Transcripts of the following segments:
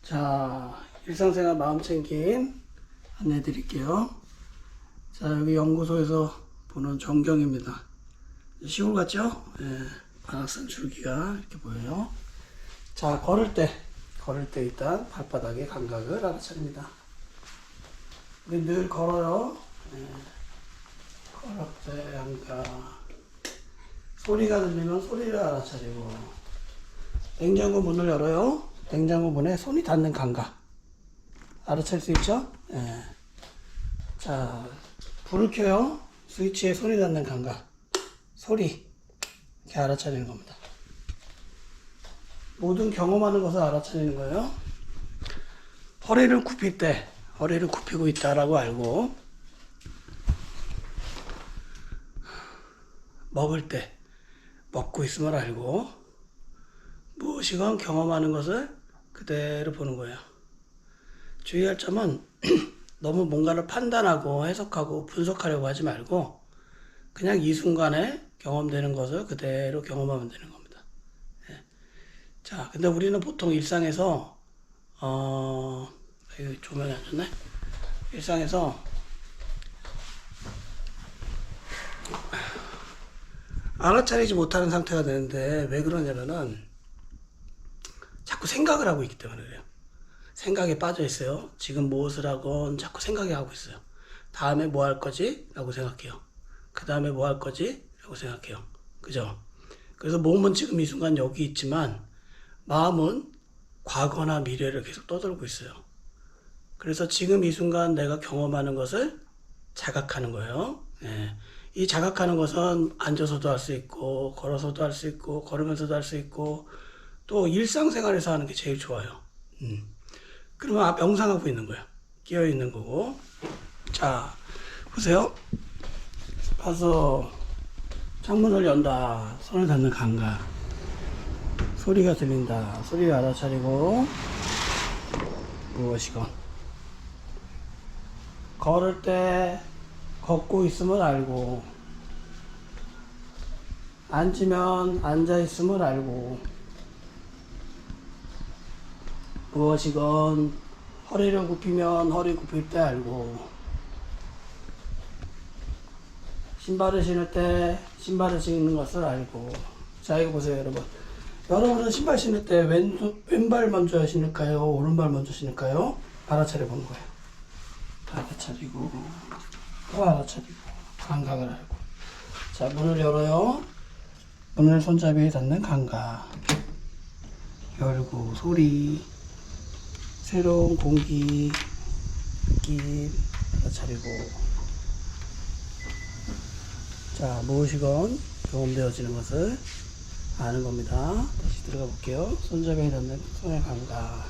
자, 일상생활 마음챙김 안내해 드릴게요. 자, 여기 연구소에서 보는 전경입니다. 시골 같죠? 예, 관악산 줄기가 이렇게 보여요. 자, 걸을 때 일단 발바닥의 감각을 알아차립니다. 우리 늘 걸어요. 예, 걸을 때 감각. 소리가 들리면 소리를 알아차리고, 냉장고 문을 열어요. 냉장고 문에 손이 닿는 감각 알아차릴 수 있죠? 예. 자, 불을 켜요. 스위치에 손이 닿는 감각, 소리 이렇게 알아차리는 겁니다. 모든 경험하는 것을 알아차리는 거예요. 허리를 굽힐 때 허리를 굽히고 있다라고 알고, 먹을 때 먹고 있음을 알고, 무엇이건 경험하는 것을 그대로 보는 거예요. 주의할 점은 너무 뭔가를 판단하고 해석하고 분석하려고 하지 말고, 그냥 이 순간에 경험되는 것을 그대로 경험하면 되는 겁니다. 예. 자, 근데 우리는 보통 일상에서 여기 조명이 안 좋네. 일상에서 알아차리지 못하는 상태가 되는데, 왜 그러냐면은 자꾸 생각을 하고 있기 때문에 그래요. 생각에 빠져 있어요. 지금 무엇을 하건 자꾸 생각이 하고 있어요. 다음에 뭐 할 거지? 라고 생각해요. 그 다음에 뭐 할 거지? 라고 생각해요. 그죠? 그래서 몸은 지금 이 순간 여기 있지만 마음은 과거나 미래를 계속 떠돌고 있어요. 그래서 지금 이 순간 내가 경험하는 것을 자각하는 거예요. 예. 이 자각하는 것은 앉아서도 할 수 있고, 걸어서도 할 수 있고, 걸으면서도 할 수 있고, 또 일상생활에서 하는 게 제일 좋아요. 그러면 명상하고 있는 거예요. 끼어 있는 거고. 자, 보세요. 가서 창문을 연다. 손을 닿는 감각. 소리가 들린다. 소리 알아차리고, 무엇이건. 걸을 때 걷고 있음을 알고, 앉으면 앉아 있음을 알고, 무엇이건 허리를 굽히면 허리 굽힐 때 알고, 신발을 신을 때 신발을 신는 것을 알고. 자, 이거 보세요, 여러분. 여러분은 신발 신을 때 왼발 먼저 신을까요? 오른발 먼저 신을까요? 알아차려 보는 거예요. 알아차리고, 또 알아차리고, 감각을 알고. 자, 문을 열어요. 문을 손잡이에 닿는 감각. 열고, 소리, 새로운 공기, 느낌 알아차리고. 자, 무엇이건 경험되어지는 것을 아는 겁니다. 다시 들어가 볼게요. 손잡이에 닿는 손의 감각.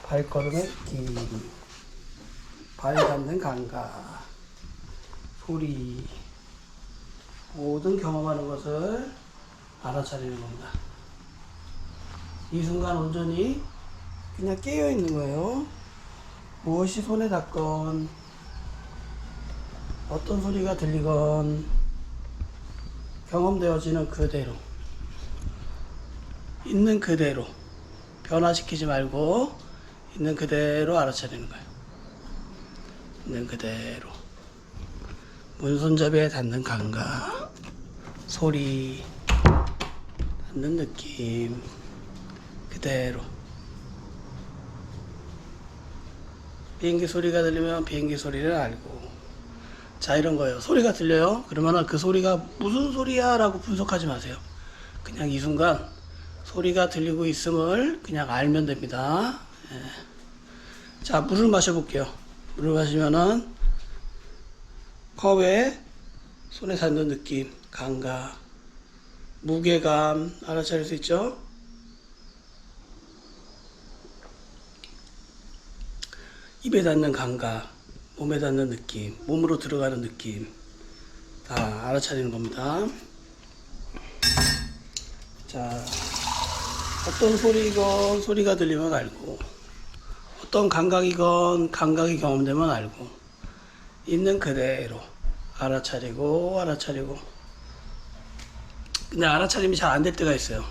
발걸음의 느낌. 발 닿는 감각. 소리. 모든 경험하는 것을 알아차리는 겁니다. 이 순간 온전히 그냥 깨어 있는 거예요. 무엇이 손에 닿건, 어떤 소리가 들리건 경험되어지는 그대로, 있는 그대로, 변화시키지 말고 있는 그대로 알아차리는 거예요. 있는 그대로. 문손잡이에 닿는 감각, 소리, 닿는 느낌, 그대로. 비행기 소리가 들리면 비행기 소리를 알고. 자, 이런 거예요. 소리가 들려요? 그러면 그 소리가 무슨 소리야? 라고 분석하지 마세요. 그냥 이 순간 소리가 들리고 있음을 그냥 알면 됩니다. 예. 자, 물을 마셔볼게요. 물을 마시면은 컵에 손에 닿는 느낌, 감각, 무게감 알아차릴 수 있죠? 입에 닿는 감각, 몸에 닿는 느낌, 몸으로 들어가는 느낌 다 알아차리는 겁니다. 자, 어떤 소리건 소리가 들리면 알고, 어떤 감각이건 감각이 경험되면 알고, 있는 그대로 알아차리고 근데 알아차림이 잘 안 될 때가 있어요.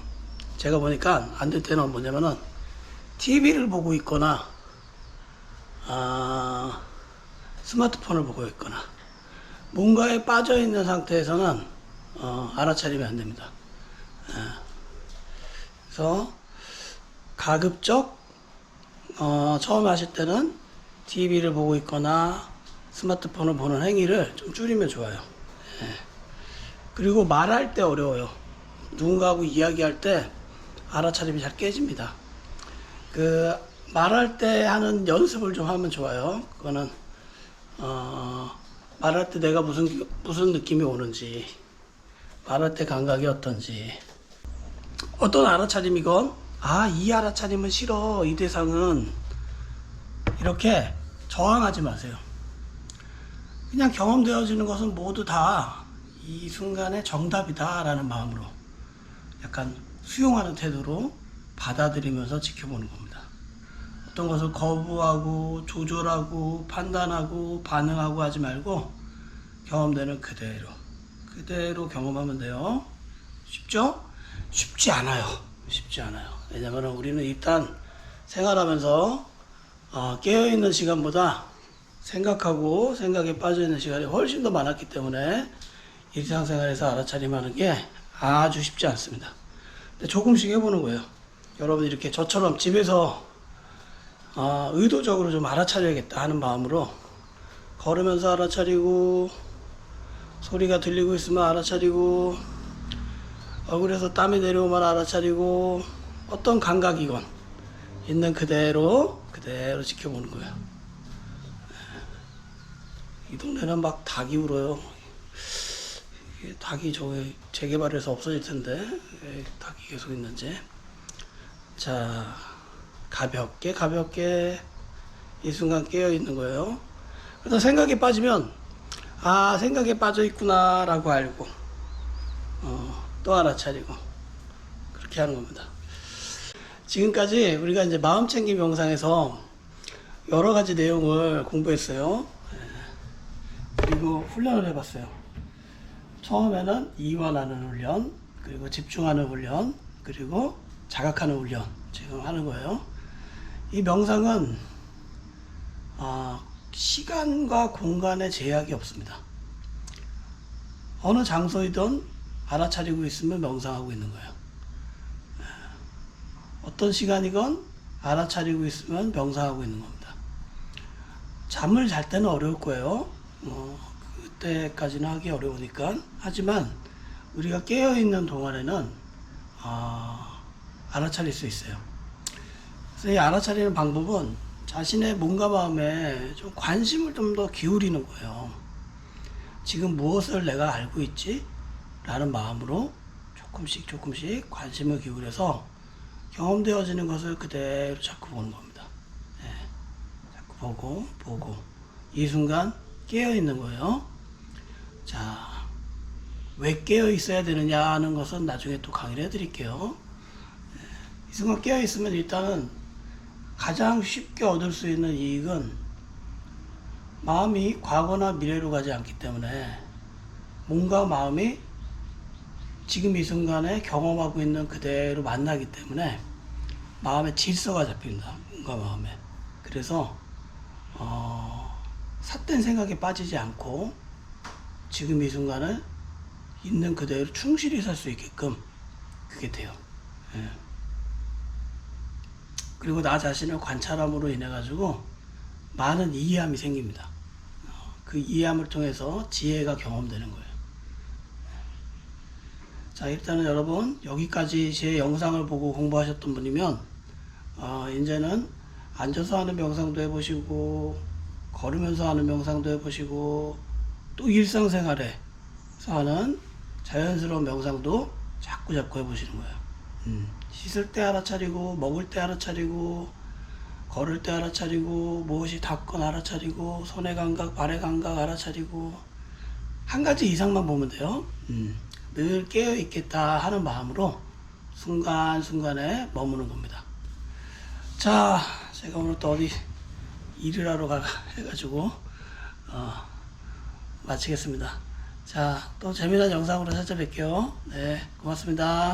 제가 보니까 안 될 때는 뭐냐면은 TV를 보고 있거나 스마트폰을 보고 있거나 뭔가에 빠져 있는 상태에서는 알아차림이 안 됩니다. 그래서 가급적 처음 하실 때는 TV를 보고 있거나 스마트폰을 보는 행위를 좀 줄이면 좋아요. 그리고 말할 때 어려워요. 누군가하고 이야기할 때 알아차림이 잘 깨집니다. 그 말할 때 하는 연습을 좀 하면 좋아요. 그거는 말할 때 내가 무슨 느낌이 오는지, 말할 때 감각이 어떤지, 어떤 알아차림이건 이 알아차림은 싫어, 이 대상은, 이렇게 저항하지 마세요. 그냥 경험되어지는 것은 모두 다 이 순간의 정답이다 라는 마음으로 약간 수용하는 태도로 받아들이면서 지켜보는 겁니다. 어떤 것을 거부하고 조절하고 판단하고 반응하고 하지 말고 경험되는 그대로 경험하면 돼요. 쉽죠? 쉽지 않아요. 쉽지 않아요. 왜냐면 우리는 일단 생활하면서 깨어있는 시간보다 생각하고 생각에 빠져있는 시간이 훨씬 더 많았기 때문에 일상생활에서 알아차림하는 게 아주 쉽지 않습니다. 근데 조금씩 해보는 거예요. 여러분 이렇게 저처럼 집에서 의도적으로 좀 알아차려야겠다 하는 마음으로 걸으면서 알아차리고, 소리가 들리고 있으면 알아차리고, 얼굴에서 땀이 내려오면 알아차리고, 어떤 감각이건 있는 그대로 지켜보는 거예요. 이 동네는 막 닭이 울어요. 닭이 저기 재개발해서 없어질 텐데 왜 닭이 계속 있는지. 자, 가볍게 이 순간 깨어 있는 거예요. 그래서 생각에 빠지면 생각에 빠져 있구나 라고 알고 또 알아차리고 그렇게 하는 겁니다. 지금까지 우리가 이제 마음챙김 명상에서 여러 가지 내용을 공부했어요. 그리고 훈련을 해봤어요. 처음에는 이완하는 훈련, 그리고 집중하는 훈련, 그리고 자각하는 훈련 지금 하는 거예요. 이 명상은 시간과 공간의 제약이 없습니다. 어느 장소이든 알아차리고 있으면 명상하고 있는 거예요. 어떤 시간이건 알아차리고 있으면 명상하고 있는 겁니다. 잠을 잘 때는 어려울 거예요. 그때까지는 하기 어려우니까. 하지만 우리가 깨어있는 동안에는 알아차릴 수 있어요. 그래서 이 알아차리는 방법은 자신의 몸과 마음에 좀 관심을 좀 더 기울이는 거예요. 지금 무엇을 내가 알고 있지? 라는 마음으로 조금씩 관심을 기울여서 경험되어지는 것을 그대로 자꾸 보는 겁니다. 자꾸 보고 이 순간 깨어있는 거예요. 자, 왜 깨어있어야 되느냐 하는 것은 나중에 또 강의를 해드릴게요. 이 순간 깨어있으면 일단은 가장 쉽게 얻을 수 있는 이익은 마음이 과거나 미래로 가지 않기 때문에 몸과 마음이 지금 이 순간에 경험하고 있는 그대로 만나기 때문에 마음의 질서가 잡힙니다. 몸과 마음에. 그래서 삿된 생각에 빠지지 않고 지금 이 순간을 있는 그대로 충실히 살 수 있게끔 그게 돼요. 그리고 나 자신을 관찰함으로 인해 가지고 많은 이해함이 생깁니다. 그 이해함을 통해서 지혜가 경험되는 거예요. 자, 일단은 여러분 여기까지 제 영상을 보고 공부하셨던 분이면 이제는 앉아서 하는 명상도 해보시고 걸으면서 하는 명상도 해보시고 또 일상생활에서 하는 자연스러운 명상도 자꾸 해보시는 거예요. 씻을 때 알아차리고, 먹을 때 알아차리고, 걸을 때 알아차리고, 무엇이 닿건 알아차리고, 손의 감각, 발의 감각 알아차리고, 한 가지 이상만 보면 돼요. 늘 깨어있겠다 하는 마음으로 순간순간에 머무는 겁니다. 자, 제가 오늘 또 어디 일을 하러 해가지고 마치겠습니다. 자, 또 재미난 영상으로 찾아뵐게요. 네, 고맙습니다.